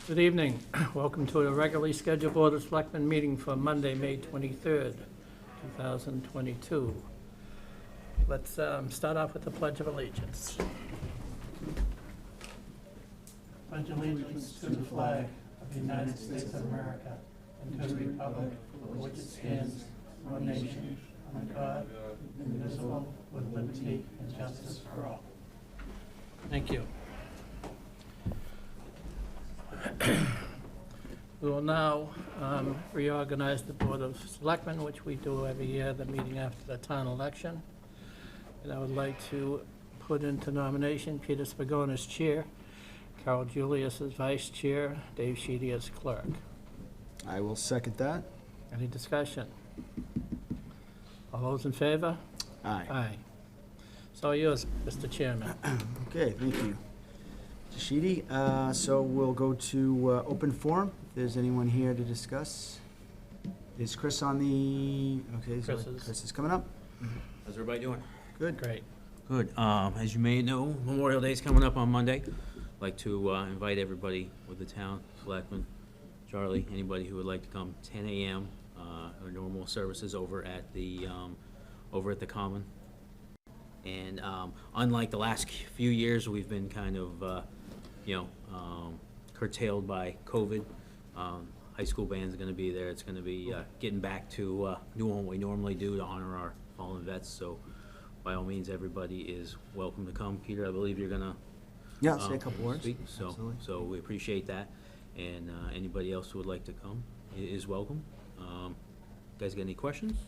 Good evening. Welcome to a regularly scheduled Board of Selectmen meeting for Monday, May 23rd, 2022. Let's start off with the Pledge of Allegiance. Pledge allegiance to the flag of the United States of America and to the republic for which it stands, one nation, under God, indivisible, with liberty and justice for all. Thank you. We will now reorganize the Board of Selectmen, which we do every year, the meeting after the town election. And I would like to put into nomination Peter Spagone as chair, Carol Julius as vice chair, Dave Sheedy as clerk. I will second that. Any discussion? All those in favor? Aye. Aye. So yours, Mr. Chairman. Okay, thank you. Mr. Sheedy, so we'll go to open forum. If there's anyone here to discuss. Is Chris on the, okay, so Chris is coming up. How's everybody doing? Good. Great. Good. As you may know, Memorial Day is coming up on Monday. I'd like to invite everybody with the town, Selectmen, Charlie, anybody who would like to come, 10 a.m. Our normal services over at the Common. And unlike the last few years, we've been kind of, curtailed by COVID. High school band's going to be there. It's going to be getting back to doing what we normally do to honor our fallen vets. So, by all means, everybody is welcome to come. Peter, I believe you're going to Yeah, I'll say a couple words. speak. Absolutely. So we appreciate that. And anybody else who would like to come is welcome. Guys, got any questions?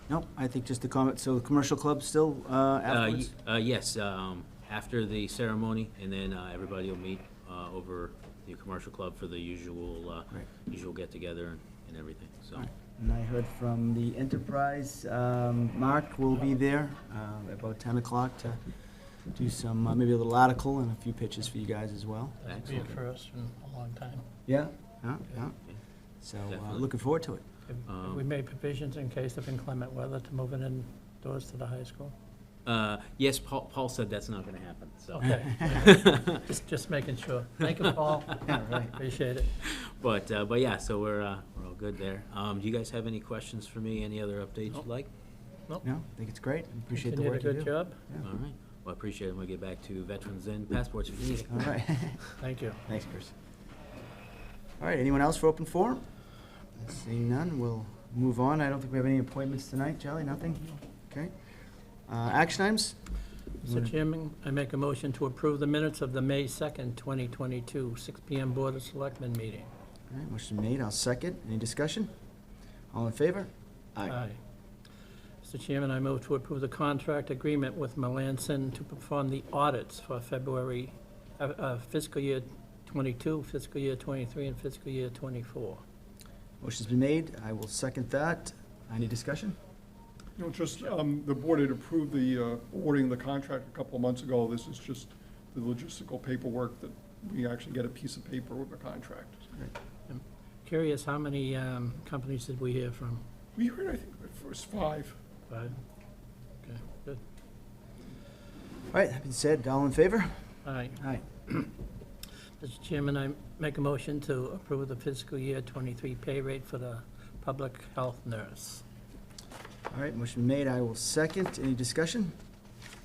No, I think just a comment. So the commercial club still afterwards? Yes, after the ceremony, and then everybody will meet over the commercial club for the usual Right. usual get-together and everything, so. All right. And I heard from the Enterprise, Mark will be there about 10 o'clock to do some, maybe a little article and a few pitches for you guys as well. That'll be a first in a long time. Yeah, yeah. So Definitely. looking forward to it. Have we made provisions in case of inclement weather to move it indoors to the high school? Yes, Paul said that's not gonna happen, so. Okay. Just making sure. Thank you, Paul. Yeah, right. Appreciate it. But yeah, so we're all good there. Do you guys have any questions for me? Any other updates you'd like? No, I think it's great. Appreciate the Continue work the you good do. job. Yeah. All right. Well, I appreciate it. I'm gonna get back to veterans and passports if you need it. All right. Thank you. Thanks, Chris. All right, anyone else for open forum? Seeing none, we'll move on. I don't think we have any appointments tonight. Charlie, nothing? Okay. Action items? Mr. Chairman, I make a motion to approve the minutes of the May 2nd, 2022, 6 PM Board of Selectmen meeting. All right, motion made. I'll second. Any discussion? All in favor? Aye. Mr. Chairman, I move to approve the contract agreement with Melanson to perform the audits for February, fiscal year 22, fiscal year 23, and fiscal year 24. Motion's been made. I will second that. Any discussion? No, just, the board had approved the awarding the contract a couple of months ago. This is just the logistical paperwork that we actually get a piece of paper with a contract. Curious, how many companies did we hear from? We heard, I think, the first 5. 5? Okay, good. All right, that being said, all in favor? Aye. Aye. Mr. Chairman, I make a motion to approve the fiscal year 23 pay rate for the public health nurse. All right, motion made. I will second. Any discussion?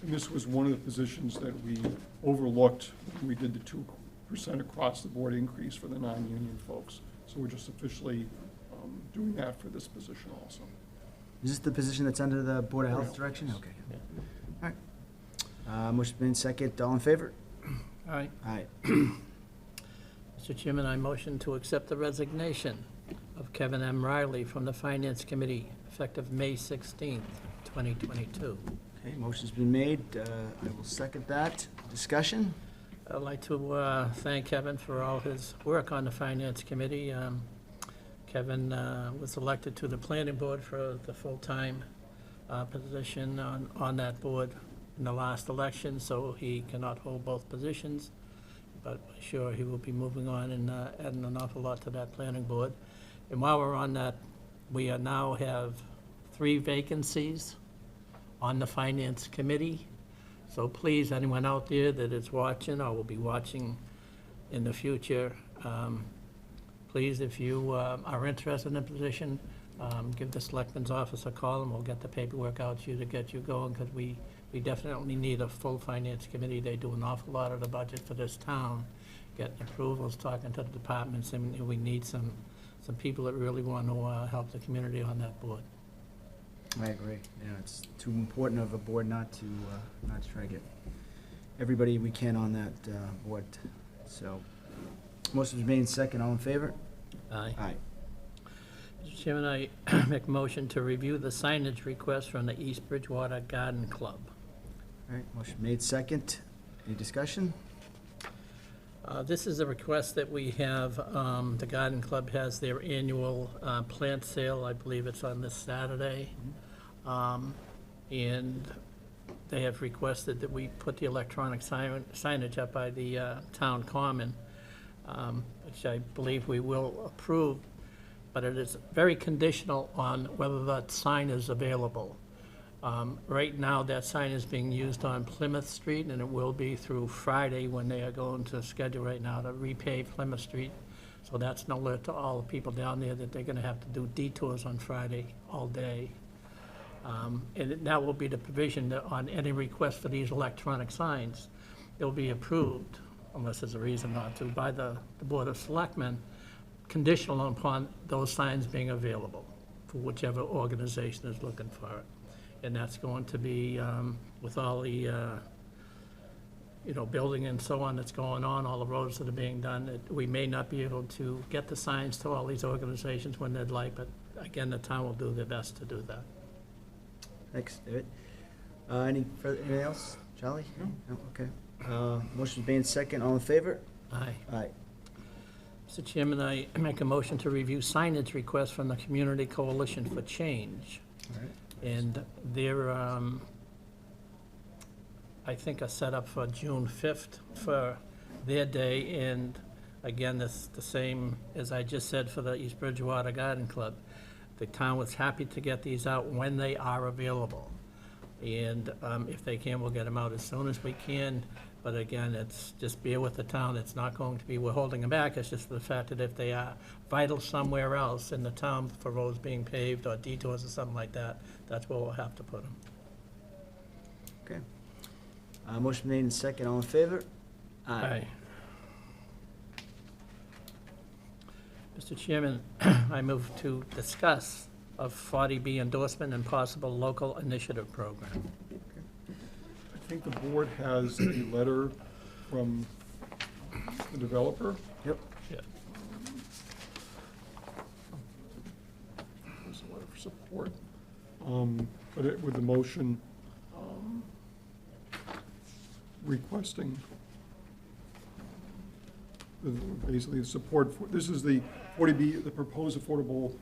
And this was one of the positions that we overlooked when we did the 2% across-the-board increase for the non-union folks. So we're just officially doing that for this position also. Is this the position that's under the Board of Board of Health Health, direction? yes. Okay. All right. Motion made second. All in favor? Aye. Aye. Mr. Chairman, I motion to accept the resignation of Kevin M. Riley from the Finance Committee effective May 16th, 2022. Okay, motion's been made. I will second that. Discussion? I'd like to thank Kevin for all his work on the Finance Committee. Kevin was elected to the Planning Board for the full-time position on that board in the last election, so he cannot hold both positions. But I'm sure he will be moving on and adding an awful lot to that planning board. And while we're on that, we now have 3 vacancies on the Finance Committee. So please, anyone out there that is watching or will be watching in the future, Please, if you are interested in a position, give the Selectmen's office a call, and we'll get the paperwork out to you to get you going, because we definitely need a full finance committee. They do an awful lot of the budget for this town, getting approvals, talking to the departments, and we need some people that really want to help the community on that board. I agree. Yeah, it's too important of a board not to try to get everybody we can on that board. So, motion's made second. All in favor? Aye. Aye. Mr. Chairman, I make a motion to review the signage request from the East Bridgewater Garden Club. All right, motion made second. Any discussion? This is a request that we have. The Garden Club has their annual plant sale. I believe it's on this Saturday. And they have requested that we put the electronic signage up by the town common, which I believe we will approve, but it is very conditional on whether that sign is available. Right now, that sign is being used on Plymouth Street, and it will be through Friday, when they are going to schedule right now to repave Plymouth Street. So that's an alert to all the people down there that they're gonna have to do detours on Friday all day. And that will be the provision that on any request for these electronic signs, they'll be approved, unless there's a reason not to, by the Board of Selectmen, conditional upon those signs being available for whichever organization is looking for it. And that's going to be with all the, building and so on that's going on, all the roads that are being done. We may not be able to get the signs to all these organizations when they'd like, but again, the town will do their best to do that. Thanks, David. Anything else? Charlie? No? Okay. Motion's made second. All in favor? Aye. Aye. Mr. Chairman, I make a motion to review signage requests from the Community Coalition for Change. All right. And they're, I think, are set up for June 5th for their day. And again, it's the same as I just said for the East Bridgewater Garden Club. The town was happy to get these out when they are available. And if they can, we'll get them out as soon as we can. But again, it's just bear with the town. It's not going to be, we're holding them back. It's just the fact that if they are vital somewhere else in the town for roads being paved or detours or something like that, that's where we'll have to put them. Okay. Motion made second. All in favor? Aye. Mr. Chairman, I move to discuss a 40B endorsement and possible local initiative program. I think the board has a letter from the developer. Yep. Yeah. There's a letter for support. But with the motion requesting basically the support for, this is the 40B, the proposed affordable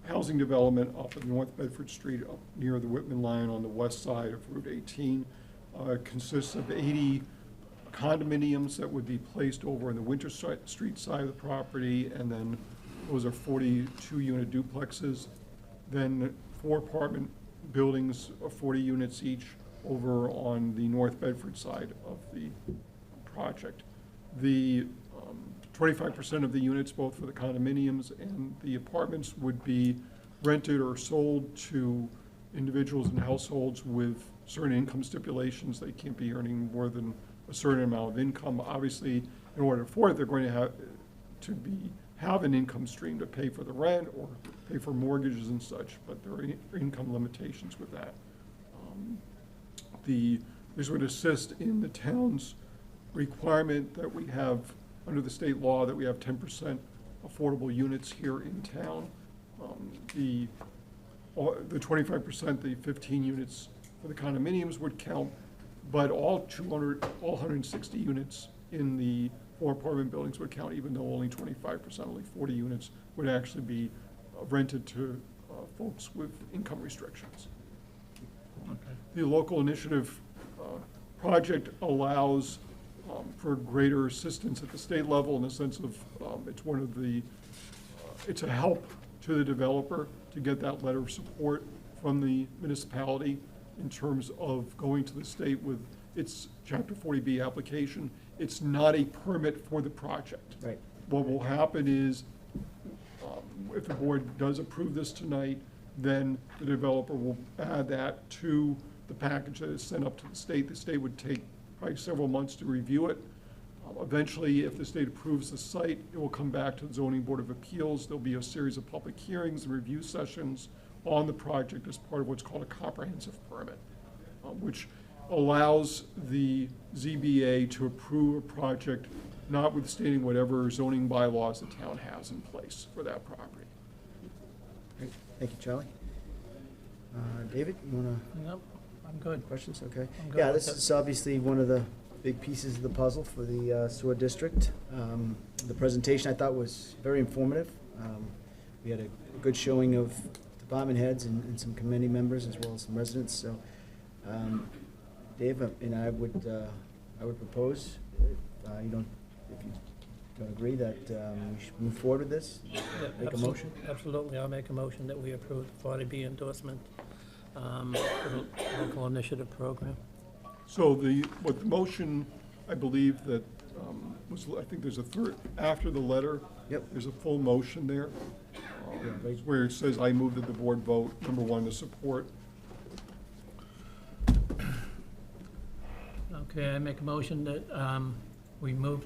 housing development up at North Bedford Street, up near the Whitman line on the west side of Route 18. Consists of 80 condominiums that would be placed over in the Winter Street side of the property, and then those are 42-unit duplexes. Then 4 apartment buildings of 40 units each over on the North Bedford side of the project. The 25% of the units, both for the condominiums and the apartments, would be rented or sold to individuals and households with certain income stipulations. They can't be earning more than a certain amount of income. Obviously, in order for it, they're going to have an income stream to pay for the rent or pay for mortgages and such, but there are income limitations with that. This would assist in the town's requirement that we have, under the state law, that we have 10% affordable units here in town. The 25%, the 15 units for the condominiums would count, but all 160 units in the 4 apartment buildings would count, even though only 25%, only 40 units would actually be rented to folks with income restrictions. The local initiative project allows for greater assistance at the state level in the sense of it's a help to the developer to get that letter of support from the municipality in terms of going to the state with its Chapter 40B application. It's not a permit for the project. Right. what will happen is, if the board does approve this tonight, then the developer will add that to the package that is sent up to the state. The state would take probably several months to review it. Eventually, if the state approves the site, it will come back to the Zoning Board of Appeals. There'll be a series of public hearings and review sessions on the project as part of what's called a comprehensive permit, which allows the ZBA to approve a project notwithstanding whatever zoning bylaws the town has in place for that property. Great. Thank you, Charlie. David, you want Nope, I'm good. to, questions? Okay. I'm good Yeah, with this it. is obviously one of the big pieces of the puzzle for the sewer district. The presentation I thought was very informative. We had a good showing of department heads and some committee members as well as some residents, so Dave and I would propose, if you don't agree, that we should move forward with this. Yeah, Make a absol- motion? Absolutely, I'll make a motion that we approve the 40B endorsement for the local initiative program. So the motion, I believe that was, I think there's a third, after the letter. Yep. There's a full motion there, right. where it says, I move that the board vote, number one, to support. Okay, I make a motion that we move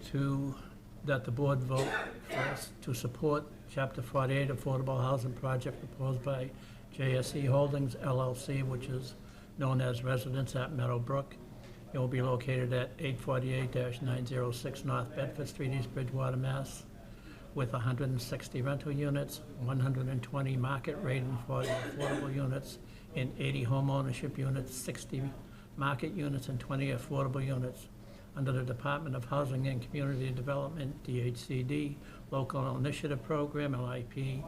that the board vote first to support Chapter 48 Affordable Housing Project proposed by JSE Holdings LLC, which is known as Residence at Meadowbrook. It will be located at 848-906 North Bedford Street, East Bridgewater, Mass., with 160 rental units, 120 market-rate and 40 affordable units, and 80 home ownership units, 60 market units, and 20 affordable units under the Department of Housing and Community Development, DHCD, Local Initiative Program, LIP,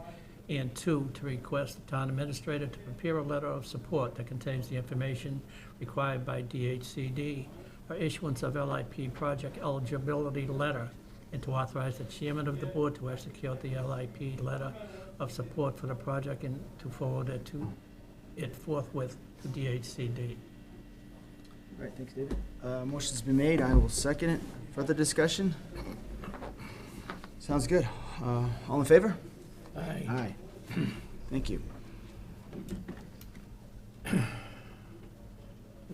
and 2, to request the town administrator to prepare a letter of support that contains the information required by DHCD for issuance of LIP project eligibility letter, and to authorize the chairman of the board to execute the LIP letter of support for the project and to forward it forthwith to DHCD. All right, thanks, David. Motion's been made, I will second it. Further discussion? Sounds good. All in favor? Aye. Aye. Thank you.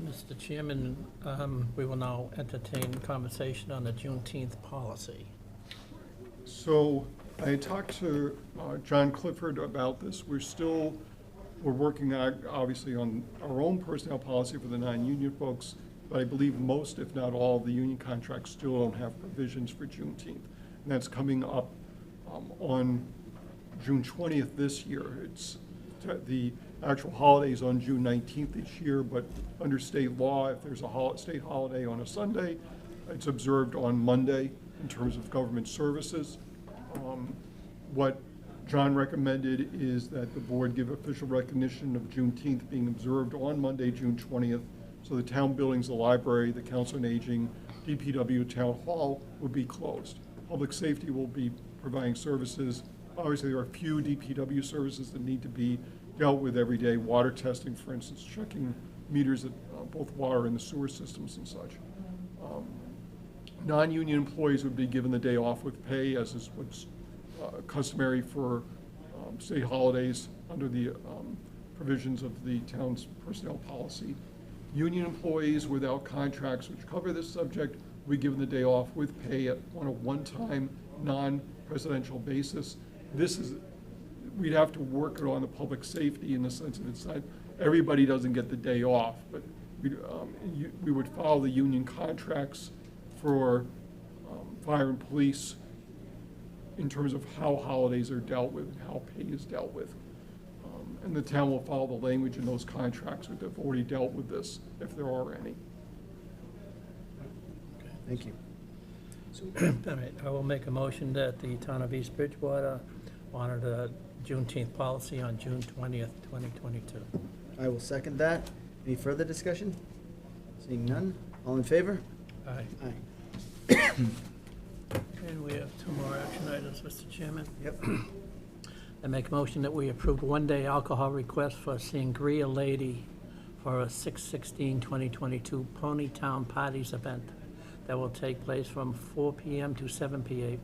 Mr. Chairman, we will now entertain conversation on the Juneteenth policy. So I talked to John Clifford about this. We're working on, obviously, on our own personnel policy for the non-union folks, but I believe most, if not all, of the union contracts still don't have provisions for Juneteenth. And that's coming up on June 20th this year. It's the actual holiday is on June 19th each year, but under state law, if there's a state holiday on a Sunday, it's observed on Monday in terms of government services. What John recommended is that the board give official recognition of Juneteenth being observed on Monday, June 20th. So the town buildings, the library, the council on aging, DPW, town hall will be closed. Public safety will be providing services. Obviously, there are a few DPW services that need to be dealt with every day. Water testing, for instance, checking meters at both water and the sewer systems and such. Non-union employees would be given the day off with pay, as is what's customary for state holidays under the provisions of the town's personnel policy. Union employees without contracts which cover this subject will be given the day off with pay on a one-time, non-presidential basis. We'd have to work it on the public safety in the sense that it's not, everybody doesn't get the day off, but we would follow the union contracts for fire and police in terms of how holidays are dealt with and how pay is dealt with. And the town will follow the language in those contracts that have already dealt with this, if there are any. Thank you. All right, I will make a motion that the town of East Bridgewater honor the Juneteenth policy on June 20th, 2022. I will second that. Any further discussion? Seeing none, all in favor? Aye. Aye. And we have two more action items, Mr. Chairman. Yep. I make a motion that we approve a one-day alcohol request for Sangria Lady for a 6/16/2022 Ponytown Parties event that will take place from 4 p.m. to 7 p.m.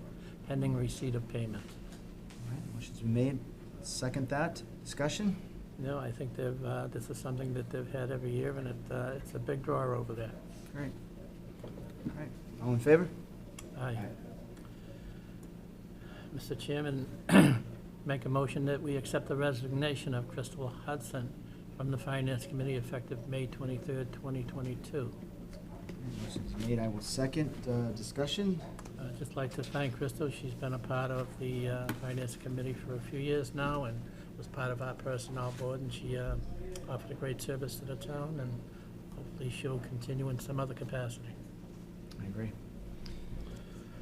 pending receipt of payment. All right, motion's been made. Second that. Discussion? No, I think this is something that they've had every year, and it's a big draw over there. Great. All right, all in favor? Aye. Mr. Chairman, make a motion that we accept the resignation of Crystal Hudson from the Finance Committee effective May 23rd, 2022. Motion's made. I will second. Discussion? I'd just like to thank Crystal. She's been a part of the Finance Committee for a few years now and was part of our personnel board, and she offered a great service to the town, and hopefully she'll continue in some other capacity. I agree.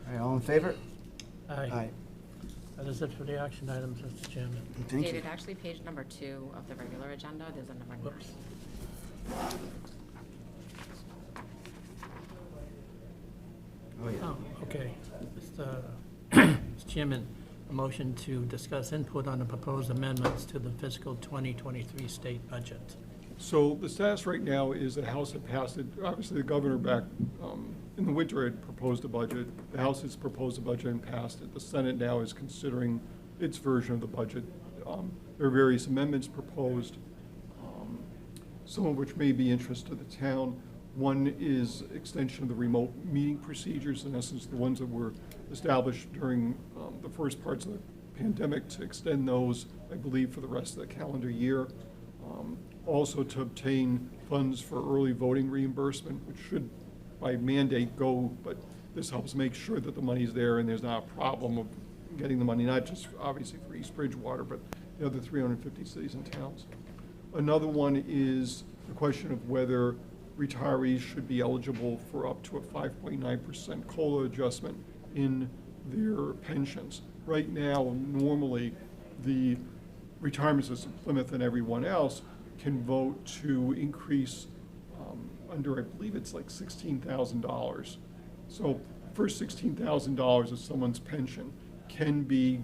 All right, all in favor? Aye. That is it for the action items, Mr. Chairman. Thank you. David, actually, page number 2 of the regular agenda, there's a number 9. Whoops. Oh, yeah. Oh, okay. Mr. Chairman, a motion to discuss input on the proposed amendments to the fiscal 2023 state budget. So the status right now is the House had passed it, obviously the governor back in the winter had proposed a budget. The House has proposed a budget and passed it. The Senate now is considering its version of the budget. There are various amendments proposed, some of which may be interest to the town. One is extension of the remote meeting procedures, in essence, the ones that were established during the first parts of the pandemic, to extend those, I believe, for the rest of the calendar year. Also to obtain funds for early voting reimbursement, which should by mandate go, but this helps make sure that the money's there and there's not a problem of getting the money, not just obviously for East Bridgewater, but the other 350 cities and towns. Another one is the question of whether retirees should be eligible for up to a 5.9% COLA adjustment in their pensions. Right now, normally, the retirement system, Plymouth and everyone else, can vote to increase under, I believe it's like $16,000. So first $16,000 of someone's pension can be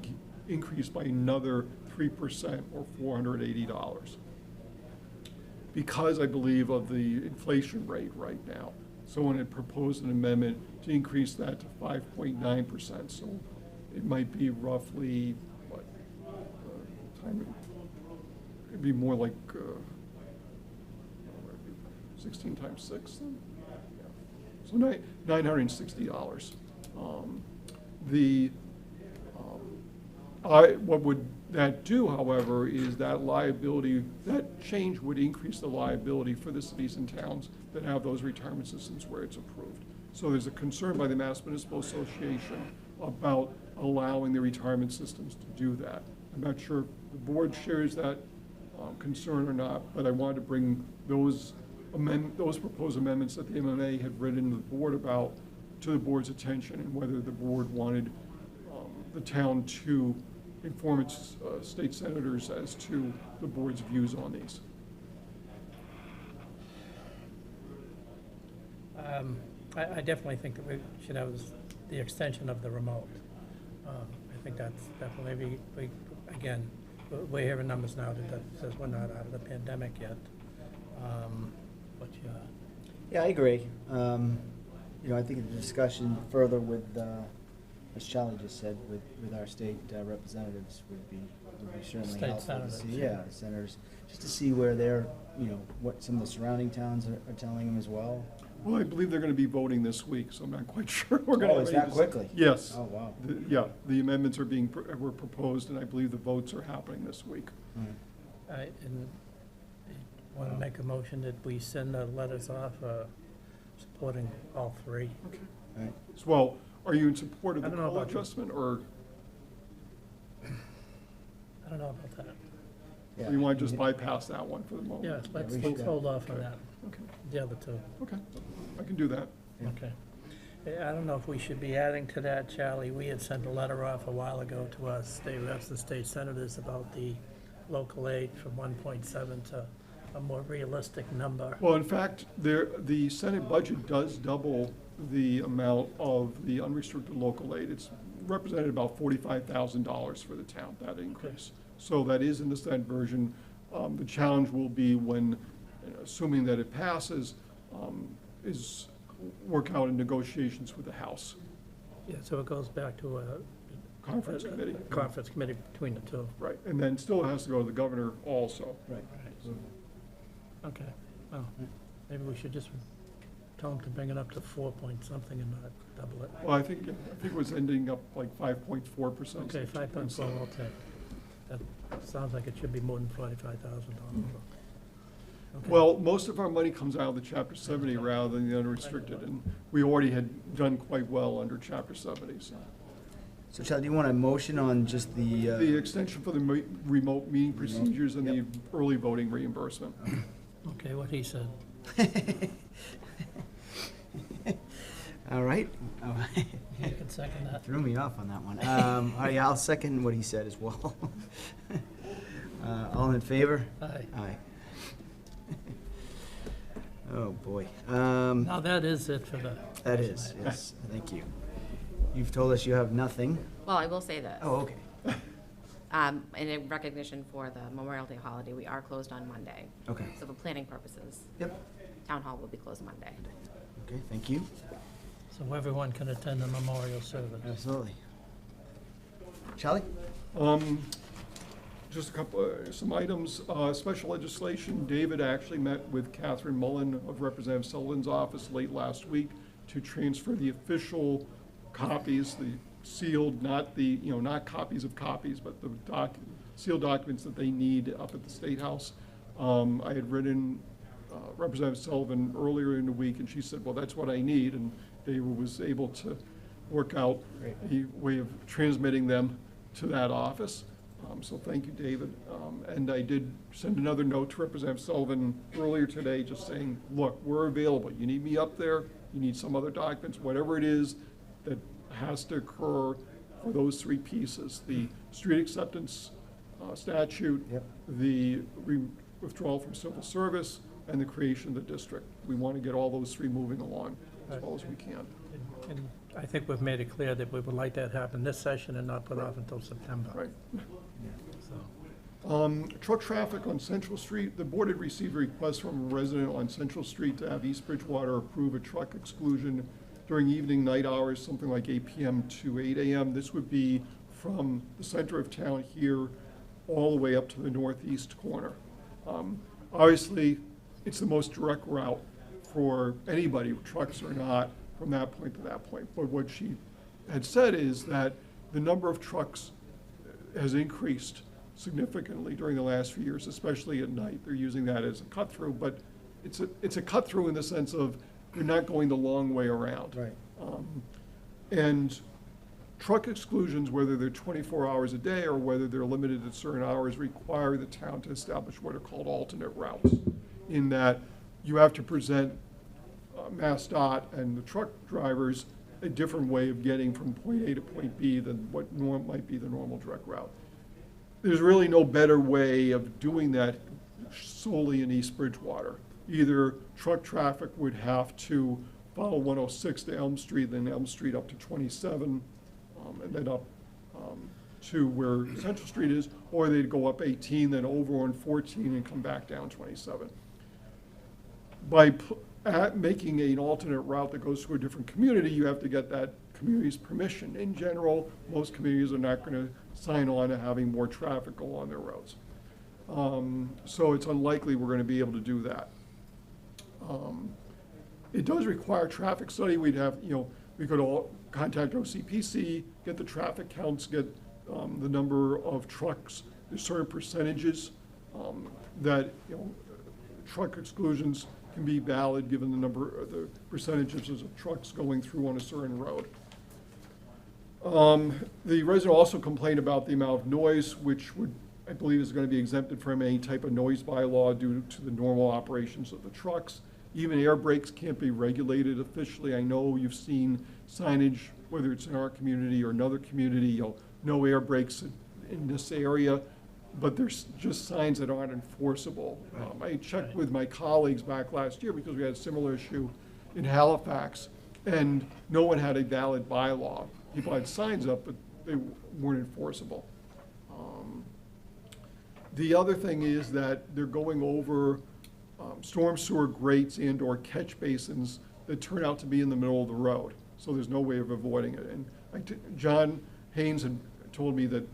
increased by another 3% or $480. Because I believe of the inflation rate right now, someone had proposed an amendment to increase that to 5.9%. So it might be roughly, what, it'd be more like 16 times 6 then? Yeah. So $960. What would that do, however, is that liability, that change would increase the liability for the cities and towns that have those retirement systems where it's approved. So there's a concern by the Mass Municipal Association about allowing the retirement systems to do that. I'm not sure if the board shares that concern or not, but I wanted to bring those proposed amendments that the MMA had written to the board about to the board's attention, and whether the board wanted the town to inform its state senators as to the board's views on these. I definitely think that we should have the extension of the remote. I think that's definitely, again, we're hearing numbers now that says we're not out of the pandemic yet. But Yeah, I agree. I think the discussion further with, as Charlie just said, with our state representatives would be certainly State helpful to senators, see. yeah. Yeah, senators, just to see where they're, what some of the surrounding towns are telling them as well. Well, I believe they're going to be voting this week, so I'm not quite sure we're going to. Oh, is that quickly? Yes. Oh, wow. Yeah, the amendments are were proposed, and I believe the votes are happening this week. and want to make a motion that we send the letters off supporting all three. Okay. All right. So, well, are you in support of I the don't know COLA about you. adjustment, or I don't know about that. Yeah. you want to just bypass that one for the moment? Yeah, let's we should, hold off on that, Okay, the other two. okay, I can do that. Yeah. Okay. I don't know if we should be adding to that, Charlie. We had sent a letter off a while ago to our state reps and state senators about the local aid from 1.7 to a more realistic number. Well, in fact, the Senate budget does double the amount of the unrestricted local aid. It's represented about $45,000 for the town, that increase. So that is in the Senate version. The challenge will be when, assuming that it passes, is work out in negotiations with the House. Yeah, so it goes back to conference committee. Conference committee between the two. Right, and then still it has to go to the governor also. Right. Okay, well, maybe we should just tell them to bring it up to 4 point something and not double it. Well, I think it was ending up like 5.4%. Okay, 5.4, I'll take. That sounds like it should be more than $45,000. Okay. Well, most of our money comes out of the Chapter 70 rather than the unrestricted, and we already had done quite well under Chapter 70. So Charlie, do you want a motion on just The the, extension for the remote meeting procedures and the Yep. early voting reimbursement. Okay, what he said. all right? You can second that. Threw me off on that one. All right, I'll second what he said as well. All in favor? Aye. Aye. Oh, boy. Now, that is it for the. That is, yes, thank you. You've told us you have nothing. Well, I will say this. Oh, okay. In recognition for the Memorial Day holiday, we are closed on Monday. Okay. So for planning purposes, Yep. town hall will be closed Monday. Okay, thank you. So everyone can attend the memorial service. Absolutely. Charlie? Just a couple, some items, special legislation. David actually met with Catherine Mullen of Representative Sullivan's office late last week to transfer the official copies, the sealed, not the, not copies of copies, but the sealed documents that they need up at the State House. I had written Representative Sullivan earlier in the week, and she said, well, that's what I need, and David was able to work out a way of transmitting them to that office. So thank you, David. And I did send another note to Representative Sullivan earlier today, just saying, look, we're available. You need me up there, you need some other documents, whatever it is that has to occur for those three pieces: the street acceptance statute, Yep. the withdrawal from civil service, and the creation of the district. We want to get all those three moving along as well as we can. And I think we've made it clear that we would like that to happen this session and not put off until September. Right. So, Truck traffic on Central Street, the board had received a request from a resident on Central Street to have East Bridgewater approve a truck exclusion during evening, night hours, something like 8 p.m. to 8 a.m. This would be from the center of town here all the way up to the northeast corner. Obviously, it's the most direct route for anybody, trucks or not, from that point to that point. But what she had said is that the number of trucks has increased significantly during the last few years, especially at night. They're using that as a cut-through, but it's a cut-through in the sense of you're not going the long way around. Right. And truck exclusions, whether they're 24 hours a day or whether they're limited at certain hours, require the town to establish what are called alternate routes, in that you have to present MassDOT and the truck drivers a different way of getting from point A to point B than what might be the normal direct route. There's really no better way of doing that solely in East Bridgewater. Either truck traffic would have to follow 106 to Elm Street, then Elm Street up to 27, and then up to where Central Street is, or they'd go up 18, then over on 14 and come back down 27. By making an alternate route that goes to a different community, you have to get that community's permission. In general, most communities are not going to sign on to having more traffic go on their roads. So it's unlikely we're going to be able to do that. It does require a traffic study. We'd have, we could all contact OCPC, get the traffic counts, get the number of trucks. There's certain percentages that, truck exclusions can be valid given the percentages of trucks going through on a certain road. The resident also complained about the amount of noise, which I believe is going to be exempted from any type of noise bylaw due to the normal operations of the trucks. Even air brakes can't be regulated officially. I know you've seen signage, whether it's in our community or another community, no air brakes in this area, but there's just signs that aren't enforceable. I checked with my colleagues back last year because we had a similar issue in Halifax, and no one had a valid bylaw. People had signs up, but they weren't enforceable. The other thing is that they're going over storm sewer grates and/or catch basins that turn out to be in the middle of the road. So there's no way of avoiding it. And John Haynes had told me that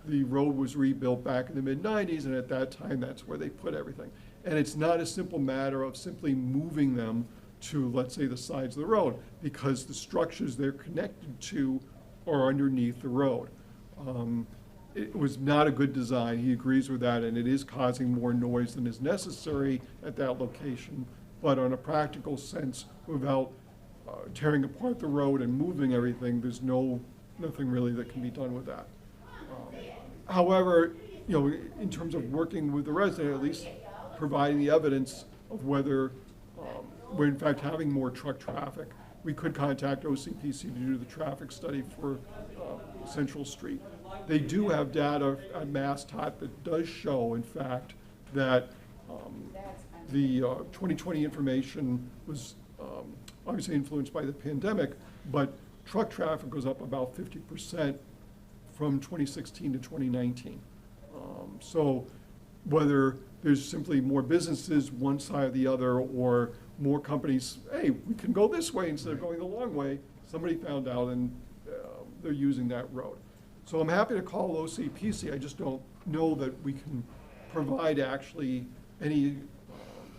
the road was rebuilt back in the mid-90s, and at that time, that's where they put everything. And it's not a simple matter of simply moving them to, let's say, the sides of the road, because the structures they're connected to are underneath the road. It was not a good design, he agrees with that, and it is causing more noise than is necessary at that location. But on a practical sense, without tearing apart the road and moving everything, there's nothing really that can be done with that. However, in terms of working with the resident, at least providing the evidence of whether we're in fact having more truck traffic, we could contact OCPC to do the traffic study for Central Street. They do have data at MassDOT that does show, in fact, that the 2020 information was obviously influenced by the pandemic, but truck traffic was up about 50% from 2016 to 2019. So whether there's simply more businesses, one side or the other, or more companies, hey, we can go this way instead of going the long way, somebody found out and they're using that road. So I'm happy to call OCPC, I just don't know that we can provide actually any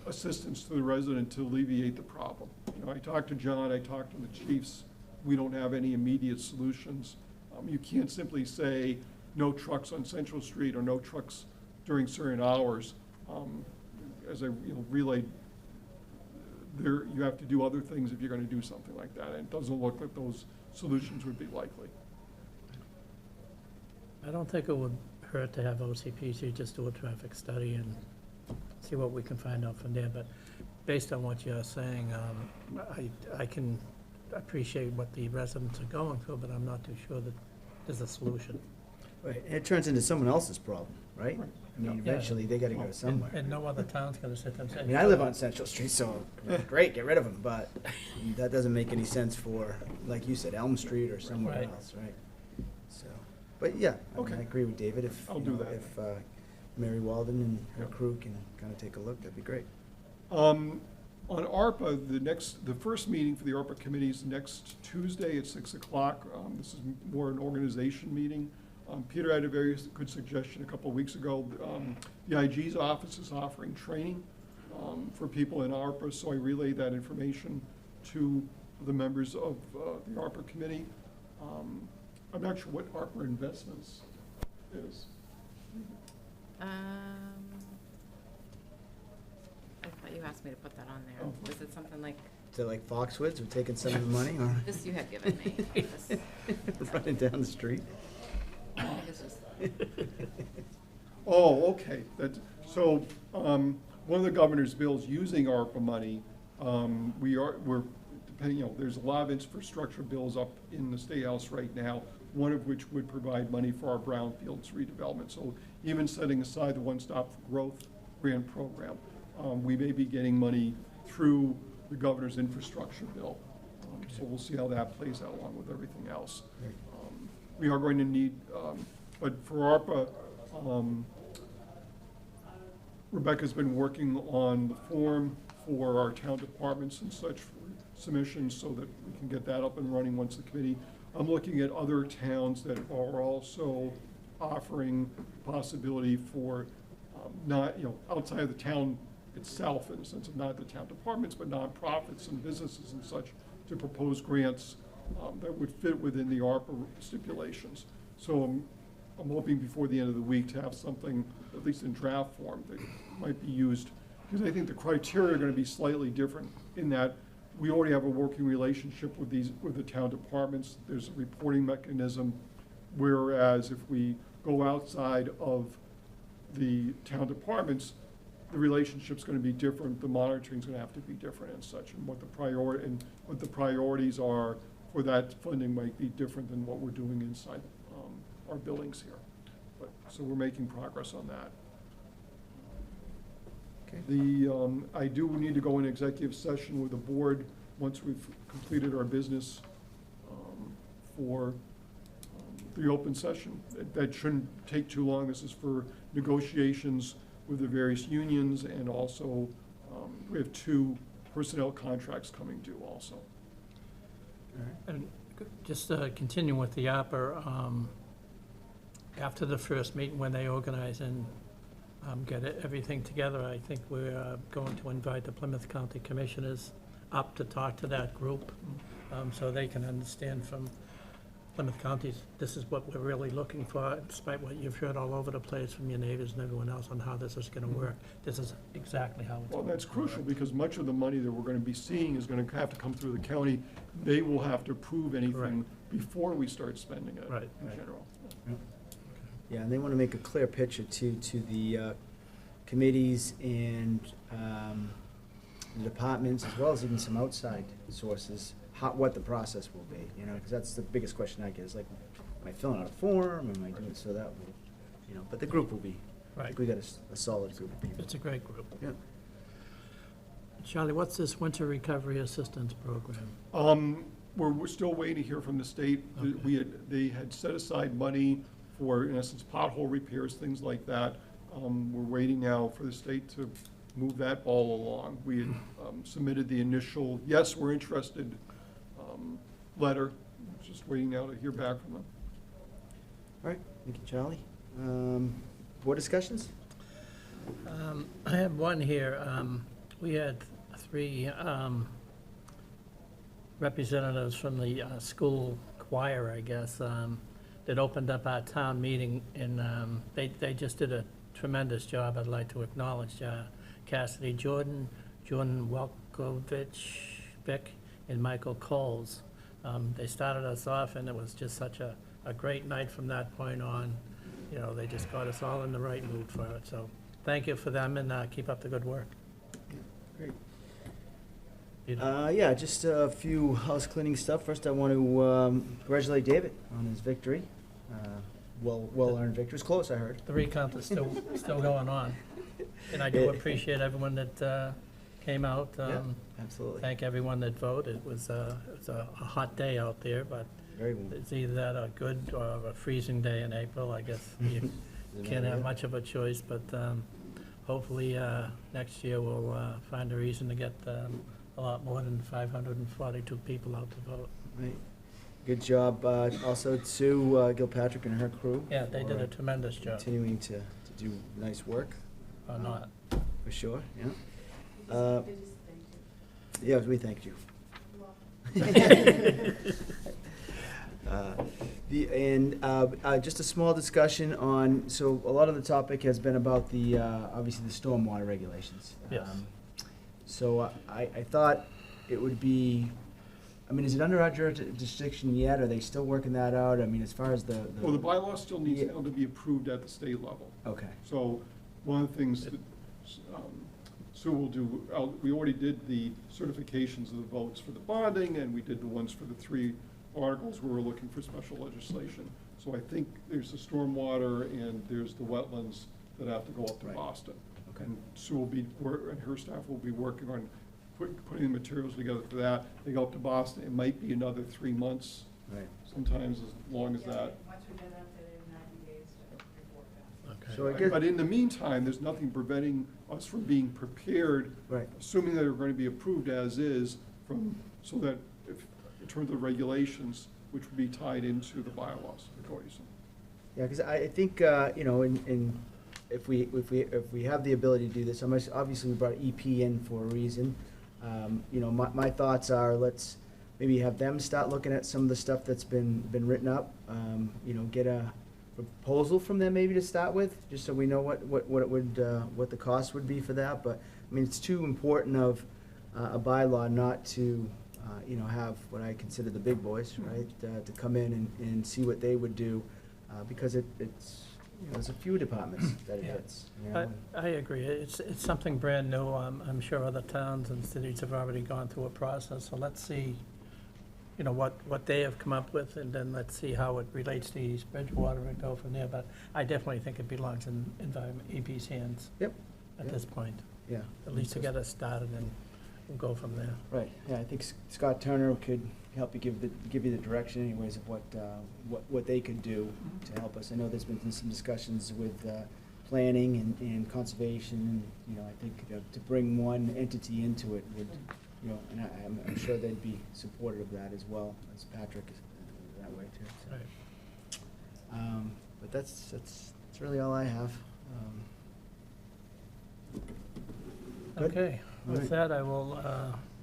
assistance to the resident to alleviate the problem. I talked to John, I talked to the chiefs, we don't have any immediate solutions. You can't simply say no trucks on Central Street or no trucks during certain hours. As I relayed, you have to do other things if you're going to do something like that, and it doesn't look like those solutions would be likely. I don't think it would hurt to have OCPC just do a traffic study and see what we can find out from there, but based on what you're saying, I can appreciate what the residents are going through, but I'm not too sure that there's a solution. Right, and it turns into someone else's problem, right? I mean, Yeah. eventually, they gotta go somewhere. And no other town's gonna sit there and say. I mean, I live on Central Street, so great, get rid of them, but that doesn't make any sense for, like you said, Elm Street or somewhere Right. else, right? So, but yeah, I mean, I Okay. agree with David, if, I'll do that. if Mary Walden and her Yeah. crew can kind of take a look, that'd be great. On ARPA, the first meeting for the ARPA committee is next Tuesday at 6 o'clock. This is more an organization meeting. Peter had a very good suggestion a couple of weeks ago. The IG's office is offering training for people in ARPA, so I relayed that information to the members of the ARPA committee. I'm not sure what Harper Investments is. I thought you asked me to put that on there. Oh. Was it something like, Is it like Foxwoods, we're taking some of the money, or this you had given me? This- running down the street? I think it's just- Oh, okay. So, one of the governor's bills using ARPA money, we're depending, there's a lot of infrastructure bills up in the State House right now, one of which would provide money for our brownfields redevelopment. So even setting aside the One Stop for Growth grant program, we may be getting money through the governor's infrastructure bill. So we'll see how that plays out along with everything else. We are going to need, but for ARPA, Rebecca's been working on the form for our town departments and such for submissions so that we can get that up and running once the committee. I'm looking at other towns that are also offering possibility for not, outside of the town itself, in the sense of not the town departments, but nonprofits and businesses and such, to propose grants that would fit within the ARPA stipulations. So I'm hoping before the end of the week to have something, at least in draft form, that might be used. Because I think the criteria are going to be slightly different in that we already have a working relationship with the town departments. There's a reporting mechanism, whereas if we go outside of the town departments, the relationship's going to be different, the monitoring's going to have to be different and such, and what the priorities are for that funding might be different than what we're doing inside our buildings here. So we're making progress on that. Okay. I do need to go in executive session with the board once we've completed our business for the open session. That shouldn't take too long. This is for negotiations with the various unions, and also we have 2 personnel contracts coming due also. And just continuing with the ARPA, after the first meeting, when they organize and get everything together, I think we're going to invite the Plymouth County Commissioners up to talk to that group, so they can understand from Plymouth County's, this is what we're really looking for, despite what you've heard all over the place from your neighbors and everyone else on how this is gonna work. This is exactly how it's. Well, that's gonna work. crucial, because much of the money that we're gonna be seeing is gonna have to come through the county. They will have to approve anything Correct. before we start spending it, Right. in Right. general. Yeah, and they want to make a clear picture to the committees and the departments, as well as even some outside sources, what the process will be, you know, because that's the biggest question I get, is like, am I filling out a form, am I doing, so that will, you know, but the group will be, I Right, think we got a solid group of people. it's a great group. Yeah. Charlie, what's this winter recovery assistance program? We're still waiting to hear from the state. Okay. They had set aside money for, in essence, pothole repairs, things like that. We're waiting now for the state to move that ball along. We had submitted the initial, yes, we're interested, letter. Just waiting now to hear back from them. All right, thank you, Charlie. Board discussions? I have one here. We had three representatives from the school choir, I guess, that opened up our town meeting, and they just did a tremendous job. I'd like to acknowledge Cassidy Jordan, Jordan Welkovich, Vic, and Michael Coles. They started us off, and it was just such a great night from that point on. You know, they just got us all in the right mood for it. So thank you for them, and keep up the good work. Great. Peter? Yeah, just a few house cleaning stuff. First, I want to congratulate David on his victory. Well-earned victory. It's close, I heard. The recount is still going on, and I do appreciate everyone that came out. Yeah, absolutely. Thank everyone that voted. It was a hot day out there, but Very warm. it's either that or good or a freezing day in April. I guess you can't have much of a choice, but hopefully next year we'll find a reason to get a lot more than 542 people out to vote. Right. Good job, also to Gilpatrick and her crew. Yeah, they did for a tremendous job, continuing to do nice work, or not. for sure, yeah. Yeah, we thanked you. Just a small discussion on, so a lot of the topic has been about the, obviously the stormwater regulations. Yes. So I thought it would be, I mean, is it under our jurisdiction yet? Are they still working that out? I mean, as far as the. Well, the bylaw still needs Yeah. now to be approved at the state level. Okay, So one of the things that Sue will do, we already did the certifications of the votes for the bonding, and we did the ones for the three articles where we're looking for special legislation. So I think there's the stormwater and there's the wetlands that have to go up to Right. Boston. okay. And Sue will be, and her staff will be working on putting the materials together for that. They go up to Boston, it might be another 3 months, Right. sometimes as long as that. Once we get up to 90 days to report back. Okay. So I guess. But in the meantime, there's nothing preventing us from being prepared, Right. assuming that they're going to be approved as is, so that if, in terms of the regulations, which would be tied into the bylaws, Yeah, because I think, you know, if we have the ability to do this, obviously we brought EP in for a reason. You know, my thoughts are, let's maybe have them start looking at some of the stuff that's been written up. You know, get a proposal from them maybe to start with, just so we know what it would, what the cost would be for that. But, I mean, it's too important of a bylaw not to, you know, have what I consider the big boys, right? To come in and see what they would do, because it's, you know, there's a few departments that it Yeah. hits. You know? I agree. It's something brand new. I'm sure other towns and cities have already gone through a process, so let's see, you know, what they have come up with, and then let's see how it relates to East Bridgewater and go from there. But I definitely think it belongs in EP's hands. Yep. At Yep. this point, Yeah. at least to get us started, and we'll go from there. Right, yeah, I think Scott Turner could help you give you the direction anyways of what they could do to help us. I know there's been some discussions with planning and conservation, and, you know, I think to bring one entity into it would, you know, and I'm sure they'd be supportive of that as well, as Patrick is that way too. So. Right. But that's really all I have. Good. Okay, All with right. that, I will,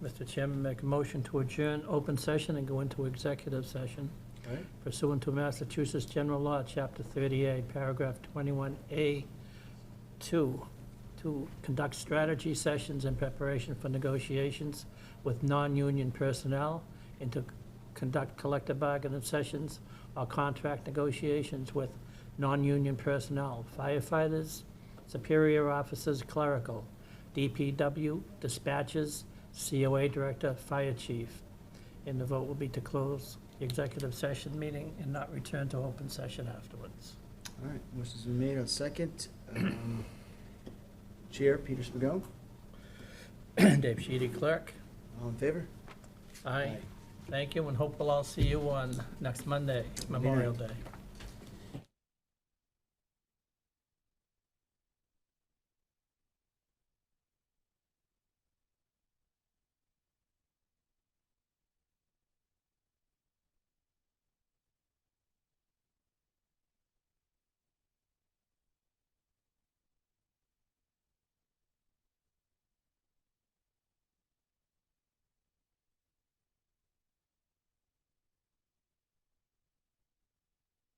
Mr. Chairman, make a motion to adjourn open session and go into executive session All right. pursuant to Massachusetts General Law, Chapter 38, Paragraph 21A, 2, to conduct strategy sessions in preparation for negotiations with non-union personnel, and to conduct collective bargaining sessions or contract negotiations with non-union personnel, firefighters, superior officers, clerical, DPW, dispatchers, COA director, fire chief. And the vote will be to close the executive session meeting and not return to open session afterwards. All right, motion's been made on second. Chair, Peter Spigot, Dave Sheedy, clerk. all in favor? Aye. Thank you, and hope we'll all see you on next Monday, Memorial Day.